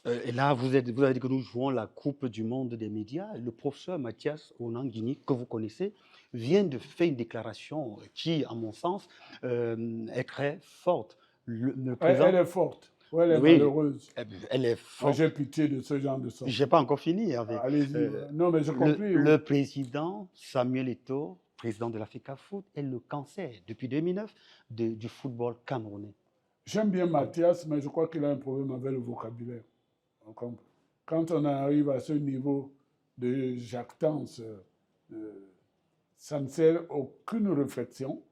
Et là, vous avez dit que nous jouons la Coupe du monde des médias. Le professeur Mathias Onanguini, que vous connaissez, vient de faire une déclaration qui, à mon sens, est très forte. Le Elle président, est forte, ou elle est oui, malheureuse. elle est Moi, j'ai forte. pitié de ce genre de Je n'ai sortie. pas encore fini avec Allez-y. Non, mais je compris. le président Samuel Eto'o, président de l'Africa Foot, est le cancer depuis 2009 du football camerounais. J'aime bien Mathias, mais je crois qu'il a un problème avec le vocabulaire. Donc, quand on arrive à ce niveau de jactance, ça ne sert aucune réflexion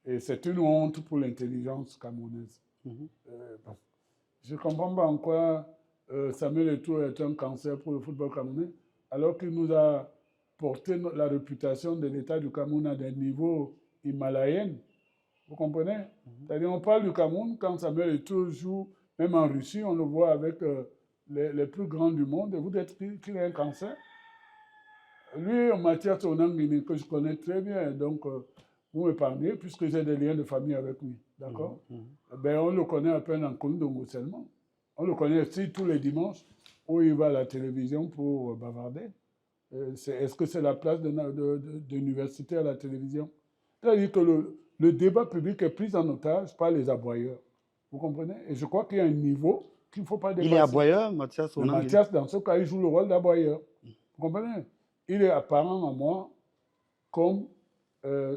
et c'est une honte pour l'intelligence camerounaise. Bon. Je ne comprends pas en quoi Samuel Eto'o est un cancer pour le football camerounais, alors qu'il nous a porté la réputation de l'État du Cameroun à des niveaux himalayens. Vous comprenez? C'est-à-dire, on parle du Cameroun, quand Samuel Eto'o joue, même en Russie, on le voit avec les plus grands du monde, et vous dites qu'il a un cancer. Lui, Mathias Onanguini, que je connais très bien, donc vous m'épargnez, puisque j'ai des liens de famille avec lui, d'accord? Ben, on le connaît à peine en Kondongo seulement. On le connaît aussi tous les dimanches, où il va à la télévision pour bavarder. Est-ce que c'est la place d'université à la télévision? C'est-à-dire que le débat public est pris en otage par les aboyeurs. Vous comprenez? Et je crois qu'il y a un niveau qu'il ne faut pas dépasser. Il est aboyeur, Mathias Mais Onanguini. Mathias, dans ce cas, il joue le rôle d'aboyeur. Vous comprenez? Il est apparent à moi comme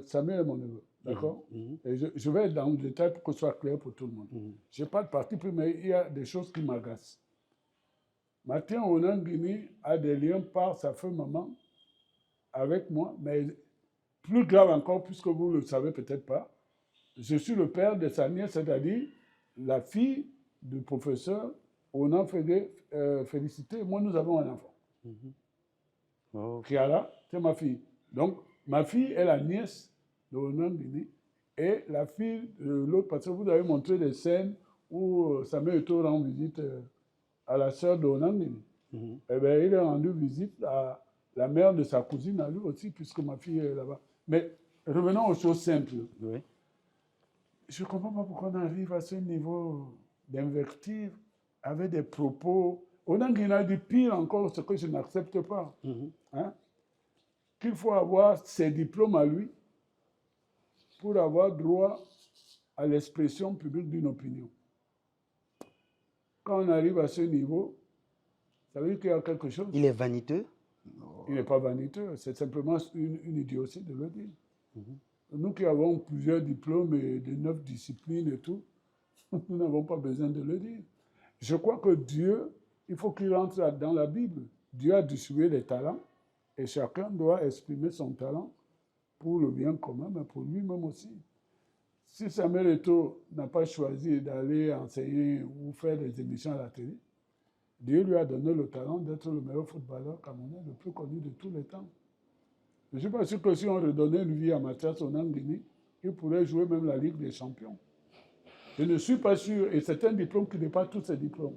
Samuel est mon neveu. D'accord? Et je vais être dans le détail pour que ce soit clair pour tout le monde. Je n'ai pas de parti pris, mais il y a des choses qui m'agacent. Mathias Onanguini a des liens par sa femme maman avec moi, mais plus grave encore, puisque vous ne le savez peut-être pas, je suis le père de sa nièce, c'est-à-dire la fille du professeur Onan Félicité. Moi, nous avons un enfant. Kiara, c'est ma fille. Donc, ma fille est la nièce de Onan Guini et la fille de l'autre, parce que vous avez montré des scènes où Samuel Eto'o rend visite à la sœur de Onan Guini. Eh bien, il a rendu visite à la mère de sa cousine à lui aussi, puisque ma fille est là-bas. Mais revenons aux choses simples. Oui. Je ne comprends pas pourquoi on arrive à ce niveau d'invective avec des propos. Onan Guini a dit pire encore, ce que je n'accepte pas. Hein? Qu'il faut avoir ses diplômes à lui pour avoir droit à l'expression publique d'une opinion. Quand on arrive à ce niveau, ça veut dire qu'il y a quelque chose. Il est vaniteux? Il n'est pas vaniteux, c'est simplement une idiotie de le dire. Nous qui avons plusieurs diplômes et de 9 disciplines et tout, nous n'avons pas besoin de le dire. Je crois que Dieu, il faut qu'il rentre dans la Bible. Dieu a distribué les talents et chacun doit exprimer son talent pour le bien commun, mais pour lui-même aussi. Si Samuel Eto'o n'a pas choisi d'aller enseigner ou faire des émissions à la télé, Dieu lui a donné le talent d'être le meilleur footballeur camerounais, le plus connu de tous les temps. Je ne suis pas sûr que si on redonnait une vie à Mathias Onanguini, il pourrait jouer même la Ligue des Champions. Je ne suis pas sûr, et c'est un diplôme qui n'est pas tous ses diplômes.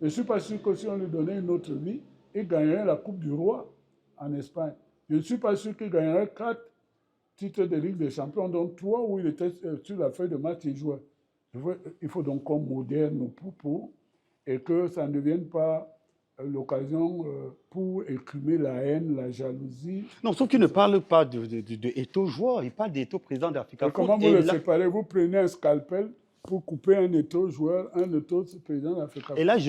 Je ne suis pas sûr que si on lui donnait une autre vie, il gagnerait la Coupe du Roi en Espagne. Je ne suis pas sûr qu'il gagnerait 4 titres de Ligue des Champions, dont 3 où il était sur la feuille de match, il jouait. Il faut donc qu'on moderne nos propos et que ça ne devienne pas l'occasion pour écrimer la haine, la jalousie. Non, sauf qu'il ne parle pas de Eto'o joueur, il parle d'Eto'o président d'Africa Foot. Comment vous le séparez? Vous prenez un scalpel pour couper un Eto'o joueur, un Eto'o président d'Africa Foot. Et là, je